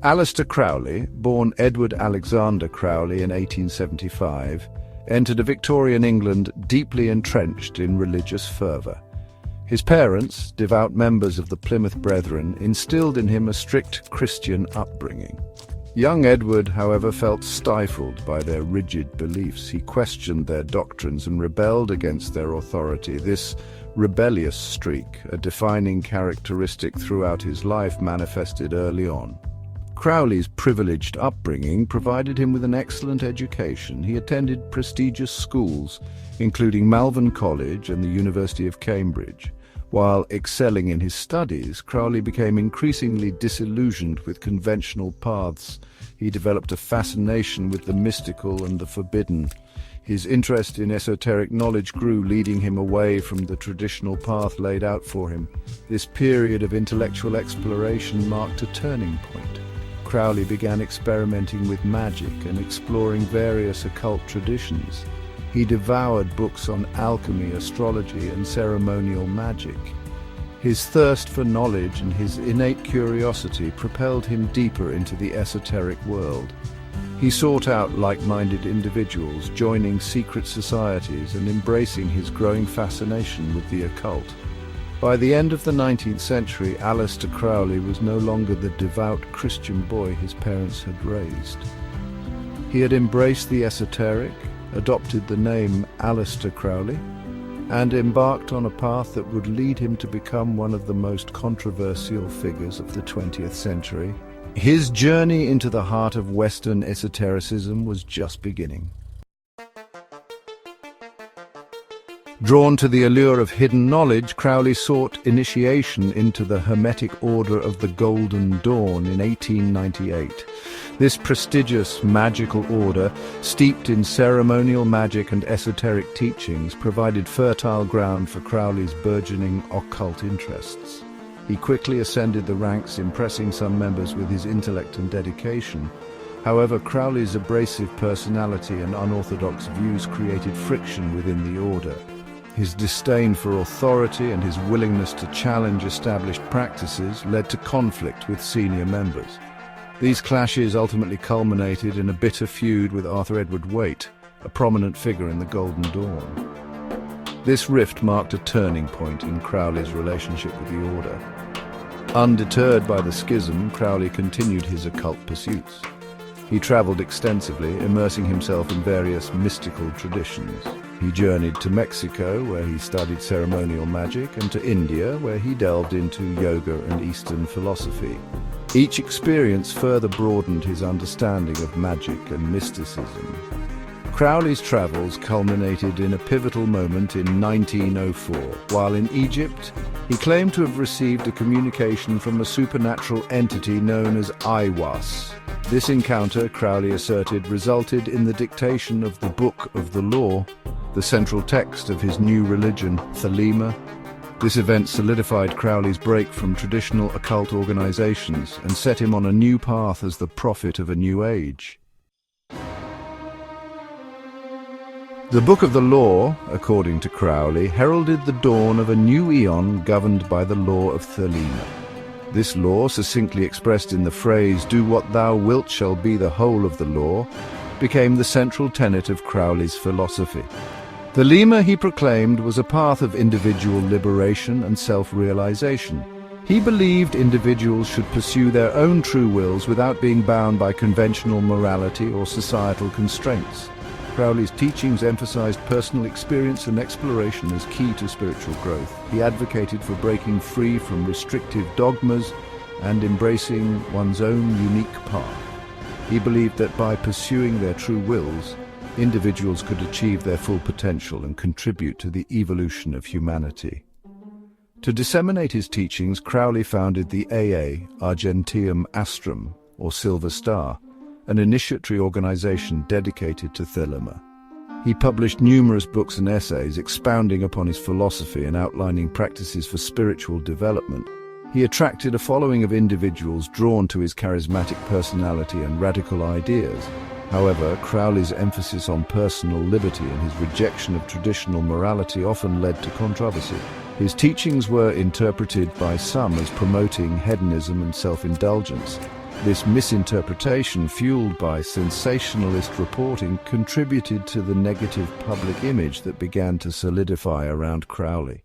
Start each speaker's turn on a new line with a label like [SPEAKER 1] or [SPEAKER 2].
[SPEAKER 1] Aleister Crowley, born Edward Alexander Crowley in 1875, entered a Victorian England deeply entrenched in religious fervour. His parents, devout members of the Plymouth Brethren, instilled in him a strict Christian upbringing. Young Edward, however, felt stifled by their rigid beliefs. He questioned their doctrines and rebelled against their authority. This rebellious streak, a defining characteristic throughout his life, manifested early on. Crowley's privileged upbringing provided him with an excellent education. He attended prestigious schools, including Malvern College and the University of Cambridge. While excelling in his studies, Crowley became increasingly disillusioned with conventional paths. He developed a fascination with the mystical and the forbidden. His interest in esoteric knowledge grew, leading him away from the traditional path laid out for him. This period of intellectual exploration marked a turning point. Crowley began experimenting with magic and exploring various occult traditions. He devoured books on alchemy, astrology, and ceremonial magic. His thirst for knowledge and his innate curiosity propelled him deeper into the esoteric world. He sought out like-minded individuals, joining secret societies and embracing his growing fascination with the occult. By the end of the 19th century, Aleister Crowley was no longer the devout Christian boy his parents had raised. He had embraced the esoteric, adopted the name Aleister Crowley, and embarked on a path that would lead him to become one of the most controversial figures of the 20th century. His journey into the heart of Western esotericism was just beginning. Drawn to the allure of hidden knowledge, Crowley sought initiation into the Hermetic Order of the Golden Dawn in 1898. This prestigious magical order, steeped in ceremonial magic and esoteric teachings, provided fertile ground for Crowley's burgeoning occult interests. He quickly ascended the ranks, impressing some members with his intellect and dedication. However, Crowley's abrasive personality and unorthodox views created friction within the order. His disdain for authority and his willingness to challenge established practices led to conflict with senior members. These clashes ultimately culminated in a bitter feud with Arthur Edward Waite, a prominent figure in the Golden Dawn. This rift marked a turning point in Crowley's relationship with the order. Undeterred by the schism, Crowley continued his occult pursuits. He traveled extensively, immersing himself in various mystical traditions. He journeyed to Mexico, where he studied ceremonial magic, and to India, where he delved into yoga and Eastern philosophy. Each experience further broadened his understanding of magic and mysticism. Crowley's travels culminated in a pivotal moment in 1904. While in Egypt, he claimed to have received a communication from a supernatural entity known as Aiwas. This encounter, Crowley asserted, resulted in the dictation of the Book of the Law, the central text of his new religion, Thelema. This event solidified Crowley's break from traditional occult organizations and set him on a new path as the prophet of a new age. The Book of the Law, according to Crowley, heralded the dawn of a new eon governed by the law of Thelema. This law, succinctly expressed in the phrase, "Do what thou wilt shall be the whole of the law," became the central tenet of Crowley's philosophy. Thelema, he proclaimed, was a path of individual liberation and self-realization. He believed individuals should pursue their own true wills without being bound by conventional morality or societal constraints. Crowley's teachings emphasized personal experience and exploration as key to spiritual growth. He advocated for breaking free from restrictive dogmas and embracing one's own unique path. He believed that by pursuing their true wills, individuals could achieve their full potential and contribute to the evolution of humanity. To disseminate his teachings, Crowley founded the AA, Argenteum Astrum, or Silver Star, an initiatory organization dedicated to Thelema. He published numerous books and essays expounding upon his philosophy and outlining practices for spiritual development. He attracted a following of individuals drawn to his charismatic personality and radical ideas. However, Crowley's emphasis on personal liberty and his rejection of traditional morality often led to controversy. His teachings were interpreted by some as promoting hedonism and self-indulgence. This misinterpretation, fueled by sensationalist reporting, contributed to the negative public image that began to solidify around Crowley.